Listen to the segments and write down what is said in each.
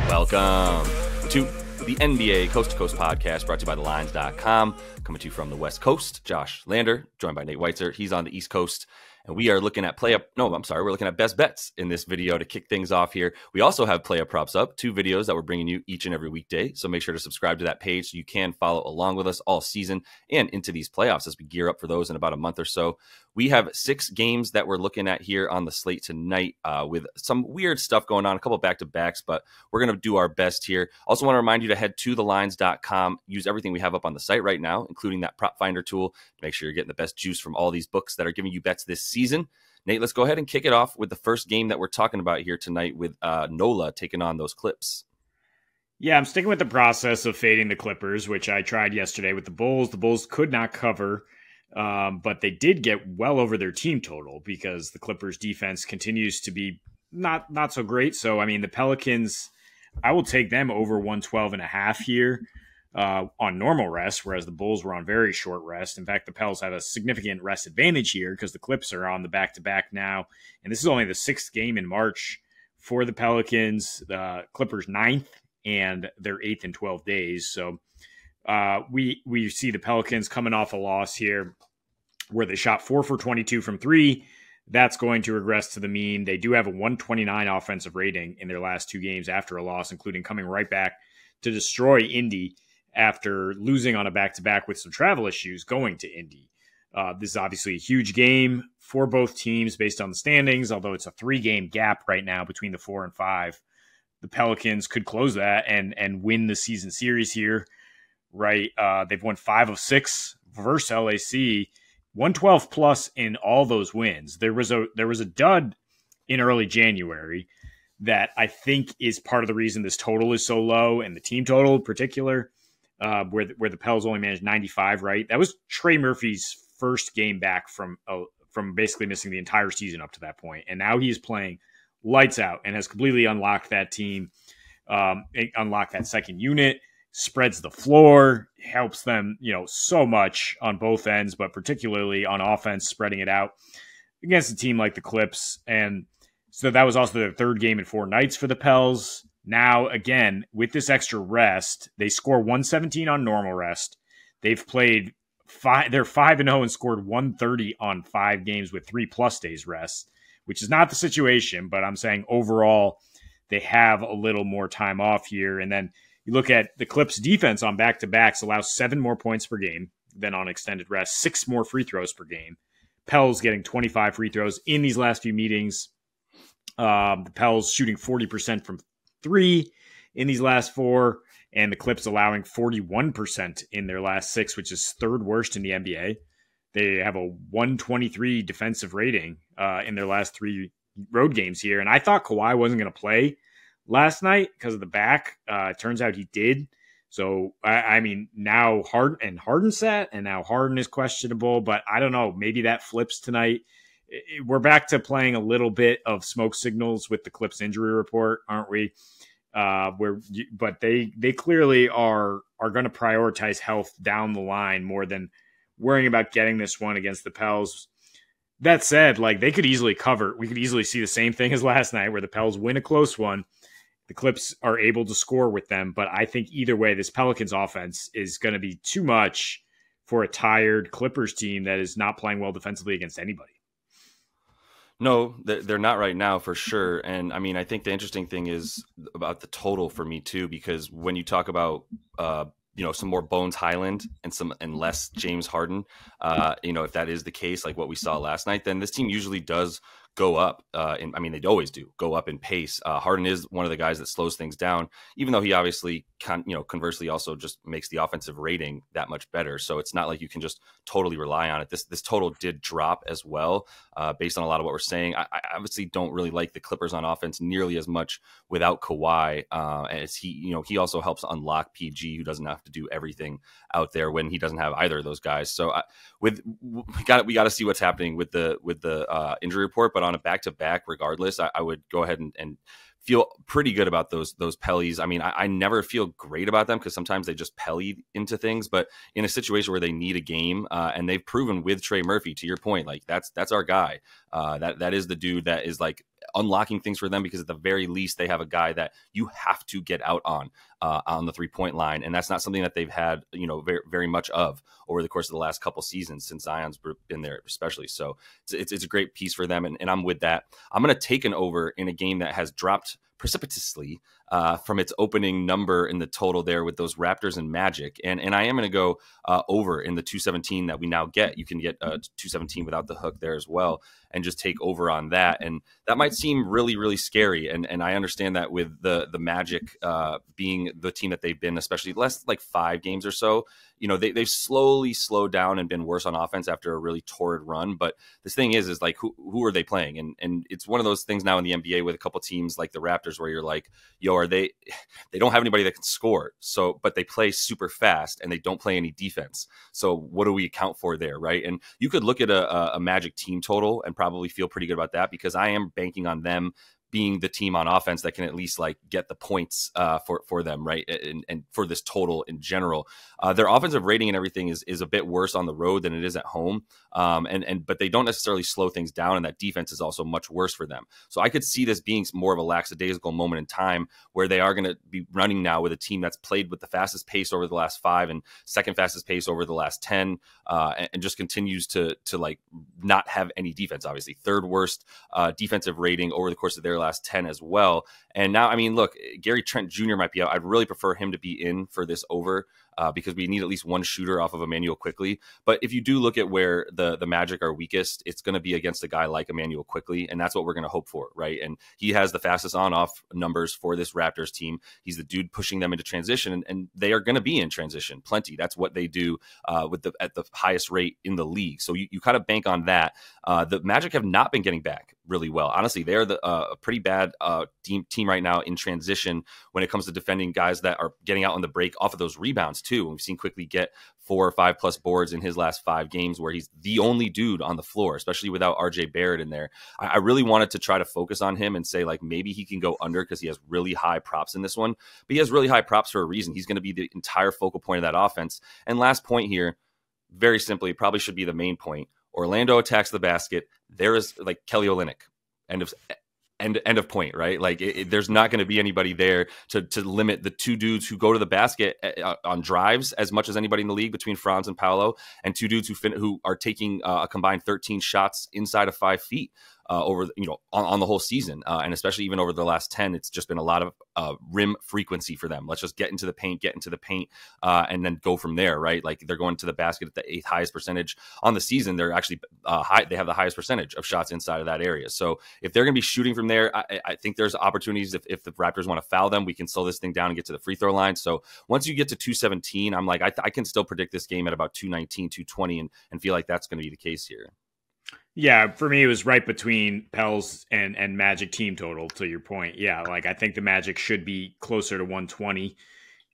Welcome to the NBA Coast to Coast podcast brought to you by thelines.com. Coming to you from the West Coast, Josh Lander, joined by Nate Weitzer. He's on the East Coast. And we are looking at we're looking at best bets in this video to kick things off here. We also have play up props up, 2 videos that we're bringing you each and every weekday. So make sure to subscribe to that page so you can follow along with us all season and into these playoffs as we gear up for those in about a month or so. We have 6 games that we're looking at here on the slate tonight with some weird stuff going on, a couple of back-to-backs, but we're going to do our best here. Also want to remind you to head to thelines.com, use everything we have up on the site right now, including that prop finder tool, to make sure you're getting the best juice from all these books that are giving you bets this season. Nate, let's go ahead and kick it off with the first game that we're talking about here tonight with NOLA taking on those Clips. Yeah, I'm sticking with the process of fading the Clippers, which I tried yesterday with the Bulls. The Bulls could not cover, but they did get well over their team total because the Clippers defense continues to be not so great. So, I mean, the Pelicans, I will take them over 112.5 here on normal rest, whereas the Bulls were on very short rest. In fact, the Pels have a significant rest advantage here because the Clips are on the back-to-back now. And this is only the 6th game in March for the Pelicans. The Clippers 9th, and they're 8th in 12 days. So we see the Pelicans coming off a loss here where they shot 4 for 22 from 3. That's going to regress to the mean. They do have a 129 offensive rating in their last 2 games after a loss, including coming right back to destroy Indy after losing on a back-to-back with some travel issues going to Indy. This is obviously a huge game for both teams based on the standings, although it's a 3-game gap right now between the 4 and 5. The Pelicans could close that and win the season series here, right? They've won 5 of 6 versus LAC, 112 plus in all those wins. There was a dud in early January that I think is part of the reason this total is so low, and the team total in particular, where the Pels only managed 95, right? That was Trey Murphy's first game back from basically missing the entire season up to that point. And now he is playing lights out and has completely unlocked that team, unlocked that second unit, spreads the floor, helps them, so much on both ends, but particularly on offense, spreading it out against a team like the Clips. And so that was also the 3rd game in 4 nights for the Pels. Now, again, with this extra rest, they score 117 on normal rest. They've played 5. They're 5-0 and scored 130 on 5 games with 3+ days rest, which is not the situation. But I'm saying overall, they have a little more time off here. And then you look at the Clips defense on back-to-backs allows 7 more points per game than on extended rest, 6 more free throws per game. Pels getting 25 free throws in these last few meetings. The Pels shooting 40% from 3 in these last 4, and the Clips allowing 41% in their last 6, which is 3rd worst in the NBA. They have a 123 defensive rating in their last 3 road games here. And I thought Kawhi wasn't going to play last night because of the back. It turns out he did. So, I mean, now Harden sat, and now Harden is questionable. But I don't know. Maybe that flips tonight. We're back to playing a little bit of smoke signals with the Clips injury report, aren't we? But they clearly are going to prioritize health down the line more than worrying about getting this one against the Pels. That said, they could easily cover. We could easily see the same thing as last night where the Pels win a close one. The Clips are able to score with them, but I think either way, this Pelicans offense is going to be too much for a tired Clippers team that is not playing well defensively against anybody. No, they're not right now for sure. And I mean, I think the interesting thing is about the total for me too, because when you talk about, some more Bones Highland and less James Harden, if that is the case, like what we saw last night, then this team usually does go up. They always do go up in pace. Harden is one of the guys that slows things down, even though he obviously conversely also just makes the offensive rating that much better. So it's not like you can just totally rely on it. This total did drop as well, based on a lot of what we're saying. I obviously don't really like the Clippers on offense nearly as much without Kawhi, as he also helps unlock PG, who doesn't have to do everything out there when he doesn't have either of those guys. So we got to see what's happening with the injury report, but on a back-to-back, regardless, I would go ahead and feel pretty good about those Pellies. I mean, I never feel great about them because sometimes they just Pelly into things, but in a situation where they need a game, and they've proven with Trey Murphy, to your point, like that's our guy. That is the dude that is like unlocking things for them, because at the very least they have a guy that you have to get out on the 3-point line, and that's not something that they've had very, very much of over the course of the last couple seasons since Zion's been there, especially. So it's a great piece for them, and I'm with that. I'm going to take an over in a game that has dropped precipitously from its opening number in the total there with those Raptors and Magic. And I am going to go over in the 217 that we now get. You can get 217 without the hook there as well, and just take over on that. And that might seem really, really scary. And I understand that with the Magic being the team that they've been, especially last like 5 games or so, they've slowly slowed down and been worse on offense after a really torrid run. But this thing is like, who are they playing? And it's one of those things now in the NBA with a couple teams like the Raptors where you're like, yo, they don't have anybody that can score. So, but they play super fast and they don't play any defense. So what do we account for there, right? And you could look at a Magic team total and probably feel pretty good about that, because I am banking on them being the team on offense that can at least like get the points for them, right? And for this total in general, their offensive rating and everything is a bit worse on the road than it is at home. But they don't necessarily slow things down, and that defense is also much worse for them. So I could see this being more of a lackadaisical moment in time where they are going to be running now with a team that's played with the fastest pace over the last 5 and second fastest pace over the last 10, and just continues to like not have any defense. Obviously, third worst defensive rating over the course of their last 10 as well. And now, I mean, look, Gary Trent Jr. might be out. I'd really prefer him to be in for this over, because we need at least one shooter off of Emmanuel Quickley. But if you do look at where the Magic are weakest, it's going to be against a guy like Emmanuel Quickley, and that's what we're going to hope for, right? And he has the fastest on-off numbers for this Raptors team. He's the dude pushing them into transition, and they are going to be in transition plenty. That's what they do at the highest rate in the league. So you kind of bank on that. The Magic have not been getting back really well. Honestly, they're a pretty bad team right now in transition when it comes to defending guys that are getting out on the break off of those rebounds too. And we've seen Quickly get 4 or 5 plus boards in his last 5 games where he's the only dude on the floor, especially without RJ Barrett in there. I really wanted to try to focus on him and say like maybe he can go under because he has really high props in this one, but he has really high props for a reason. He's going to be the entire focal point of that offense. And last point here, very simply, probably should be the main point. Orlando attacks the basket. There is like Kelly Olynyk. End of point, right? Like there's not going to be anybody there to limit the 2 dudes who go to the basket on drives as much as anybody in the league between Franz and Paolo, and 2 dudes who are taking a combined 13 shots inside of 5 feet. Over on the whole season, and especially even over the last 10, it's just been a lot of rim frequency for them. Let's just get into the paint, and then go from there, right? Like they're going to the basket at the 8th highest percentage on the season. They're actually high. They have the highest percentage of shots inside of that area. So if they're going to be shooting from there, I think there's opportunities. If the Raptors want to foul them, we can slow this thing down and get to the free throw line. So once you get to 217, I'm like, I can still predict this game at about 219, 220, and feel like that's going to be the case here. Yeah, for me, it was right between Pels and Magic team total, to your point. Yeah, like I think the Magic should be closer to 120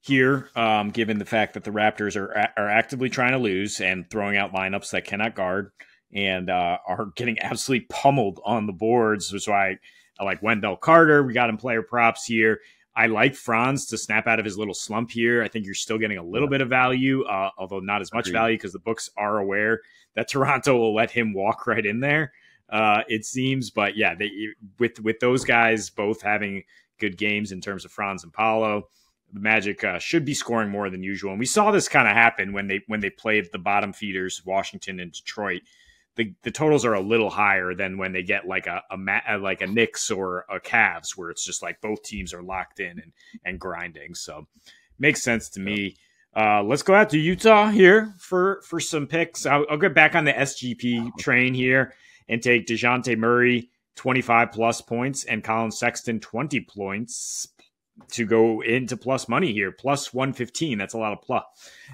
here, given the fact that the Raptors are actively trying to lose and throwing out lineups that cannot guard and are getting absolutely pummeled on the boards. That's why I like Wendell Carter. We got him player props here. I like Franz to snap out of his little slump here. I think you're still getting a little bit of value, although not as much value because the books are aware that Toronto will let him walk right in there, it seems. But yeah, with those guys both having good games in terms of Franz and Paolo, the Magic should be scoring more than usual. And we saw this kind of happen when they played the bottom feeders, Washington and Detroit. The totals are a little higher than when they get like a Knicks or a Cavs, where it's just like both teams are locked in and grinding. So makes sense to me. Let's go out to Utah here for some picks. I'll get back on the SGP train here and take DeJounte Murray 25 plus points and Colin Sexton 20 points to go into plus money here. Plus 115. That's a lot of plus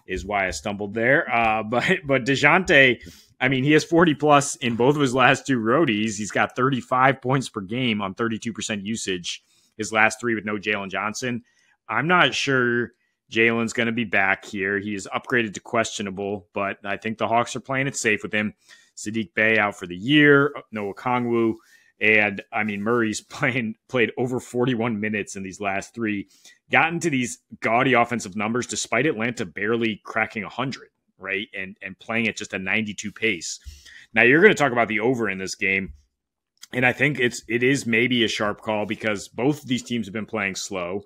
is why I stumbled there. But DeJounte, I mean, he has 40 plus in both of his last 2 roadies. He's got 35 points per game on 32% usage. His last 3 with no Jalen Johnson. I'm not sure Jalen's going to be back here. He is upgraded to questionable, but I think the Hawks are playing it safe with him. Sadiq Bey out for the year. Noah Kongwu. And I mean, Murray's played over 41 minutes in these last 3. Gotten to these gaudy offensive numbers despite Atlanta barely cracking 100. Right, and playing at just a 92 pace. Now you're going to talk about the over in this game. And I think it is maybe a sharp call because both of these teams have been playing slow.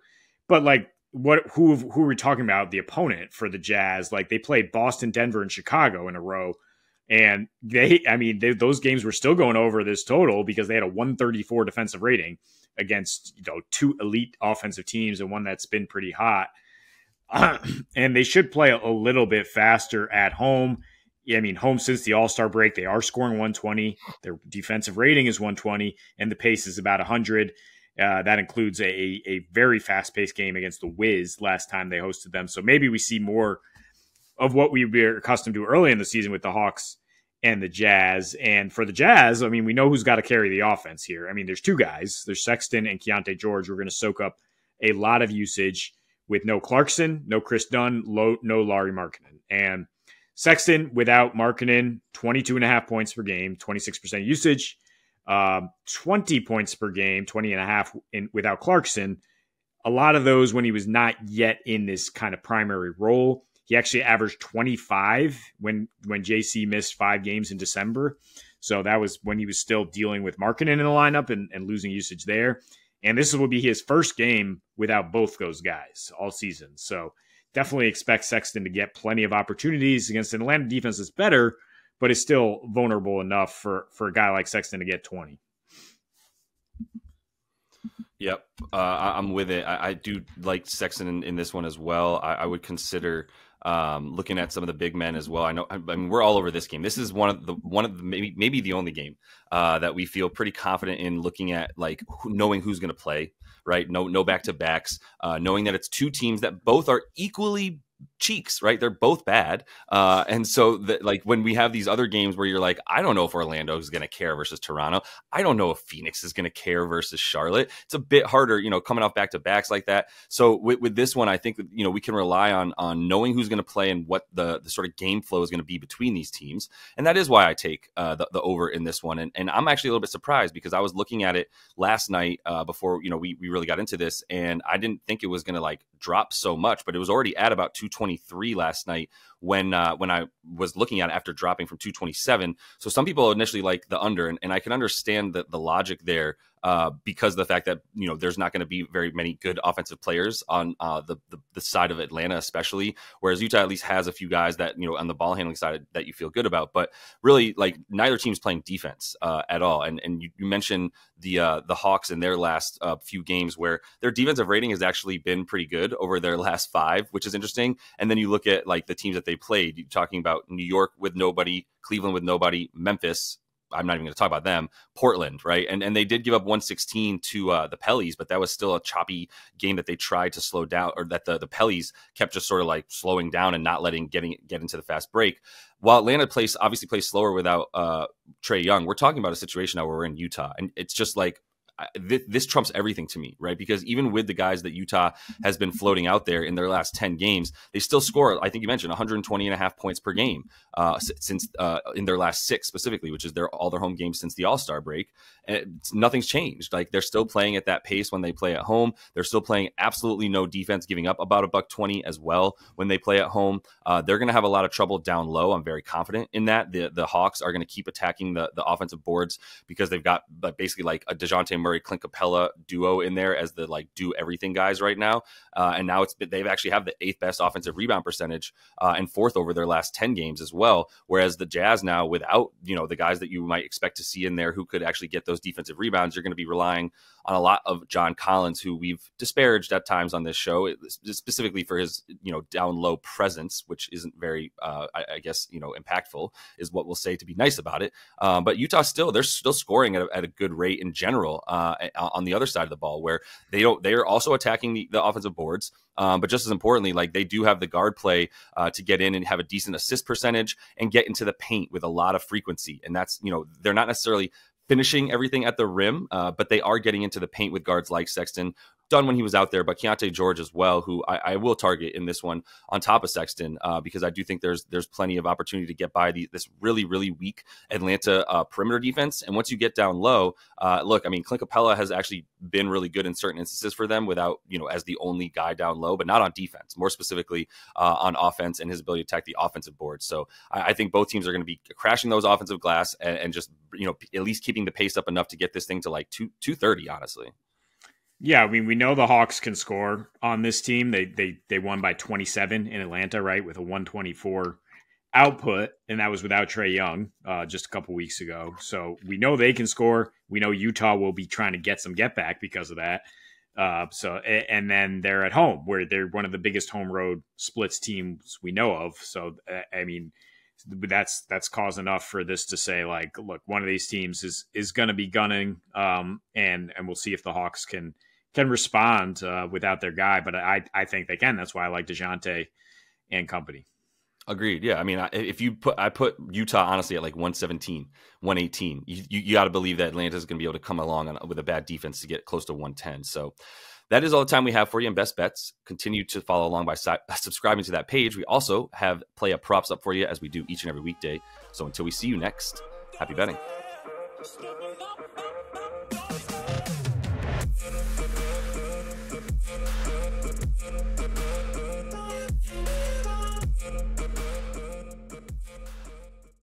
But like who are we talking about? The opponent for the Jazz? Like they played Boston, Denver, and Chicago in a row. And those games were still going over this total because they had a 134 defensive rating against two elite offensive teams and one that's been pretty hot. And they should play a little bit faster at home. I mean, home since the All-Star break, they are scoring 120. Their defensive rating is 120, and the pace is about 100. That includes a very fast-paced game against the Wiz last time they hosted them. So maybe we see more of what we were accustomed to early in the season with the Hawks and the Jazz. And for the Jazz, I mean, we know who's got to carry the offense here. I mean, there's two guys. There's Sexton and Keontae George. We're going to soak up a lot of usage with no Clarkson, no Chris Dunn, no Lauri Markkanen. And Sexton without Markkanen, 22.5 points per game, 26% usage, 20 points per game, 20.5 without Clarkson. A lot of those when he was not yet in this kind of primary role. He actually averaged 25 when JC missed 5 games in December. So that was when he was still dealing with Markkanen in the lineup and losing usage there. And this will be his first game without both those guys all season. So definitely expect Sexton to get plenty of opportunities against an Atlanta defense that's better, but is still vulnerable enough for a guy like Sexton to get 20. Yep, I'm with it. I do like Sexton in this one as well. I would consider looking at some of the big men as well. I mean, we're all over this game. This is one of the maybe the only game that we feel pretty confident in looking at, like knowing who's going to play. Right, no back-to-backs, knowing that it's two teams that both are equally cheeks, right? They're both bad. And so that, like, when we have these other games where you're like, I don't know if Orlando is going to care versus Toronto. I don't know if Phoenix is going to care versus Charlotte. It's a bit harder, coming off back-to-backs like that. So with this one, I think that, we can rely on knowing who's going to play and what the sort of game flow is going to be between these teams. And that is why I take the over in this one. And I'm actually a little bit surprised because I was looking at it last night before, we really got into this, and I didn't think it was going to like drop so much, but it was already at about 223 last night when I was looking at it after dropping from 227. So some people initially like the under, and I can understand the logic there because of the fact that, there's not going to be very many good offensive players on the side of Atlanta, especially, whereas Utah at least has a few guys that, on the ball handling side that you feel good about. But really, like, neither team's playing defense at all. And you mentioned the Hawks in their last few games where their defensive rating has actually been pretty good over their last 5, which is interesting. And then you look at like the teams that they played, you're talking about New York with nobody, Cleveland with nobody, Memphis, I'm not even going to talk about them, Portland, right? And they did give up 116 to the Pellies, but that was still a choppy game that they tried to slow down, or that the Pellies kept just sort of like slowing down and not letting get into the fast break. While Atlanta obviously plays slower without Trae Young, we're talking about a situation now where we're in Utah, and it's just like, this trumps everything to me, right? Because even with the guys that Utah has been floating out there in their last 10 games, they still score, I think you mentioned, 120.5 points per game since in their last 6 specifically, which is all their home games since the All-Star break. And nothing's changed. Like, they're still playing at that pace when they play at home. They're still playing absolutely no defense, giving up about $120 as well when they play at home. They're going to have a lot of trouble down low. I'm very confident in that. The Hawks are going to keep attacking the offensive boards because they've got basically like a DeJounte Murray, Clint Capella duo in there as the like do everything guys right now. And now they've actually have the 8th best offensive rebound percentage and 4th over their last 10 games as well. Whereas the Jazz now, without, the guys that you might expect to see in there who could actually get those defensive rebounds, you're going to be relying on a lot of John Collins, who we've disparaged at times on this show, specifically for his, down low presence, which isn't very, I guess, impactful is what we'll say to be nice about it. But Utah they're still scoring at a good rate in general on the other side of the ball, where they are also attacking the offensive boards. But just as importantly, like, they do have the guard play to get in and have a decent assist percentage and get into the paint with a lot of frequency. And that's, they're not necessarily finishing everything at the rim, but they are getting into the paint with guards like Sexton, done when he was out there, but Keontae George as well, who I will target in this one on top of Sexton, because I do think there's plenty of opportunity to get by this really, really weak Atlanta perimeter defense. And once you get down low, look, I mean, Clint Capella has actually been really good in certain instances for them without, as the only guy down low, but not on defense, more specifically on offense and his ability to attack the offensive board. So I think both teams are going to be crashing those offensive glass and just, at least keeping the pace up enough to get this thing to like 230, honestly. Yeah, I mean, we know the Hawks can score on this team. They won by 27 in Atlanta, right, with a 124 output, and that was without Trae Young just a couple weeks ago. So we know they can score. We know Utah will be trying to get some get back because of that. And then they're at home, where they're one of the biggest home road splits teams we know of. So I mean, that's cause enough for this to say, like, look, one of these teams is going to be gunning, and we'll see if the Hawks can respond without their guy. But I think they can. That's why I like DeJounte and company. Agreed. Yeah. I mean, I put Utah honestly at like 117, 118. You got to believe that Atlanta is going to be able to come along with a bad defense to get close to 110. So that is all the time we have for you in Best Bets. Continue to follow along by subscribing to that page. We also have play up props up for you as we do each and every weekday. So until we see you next, happy betting.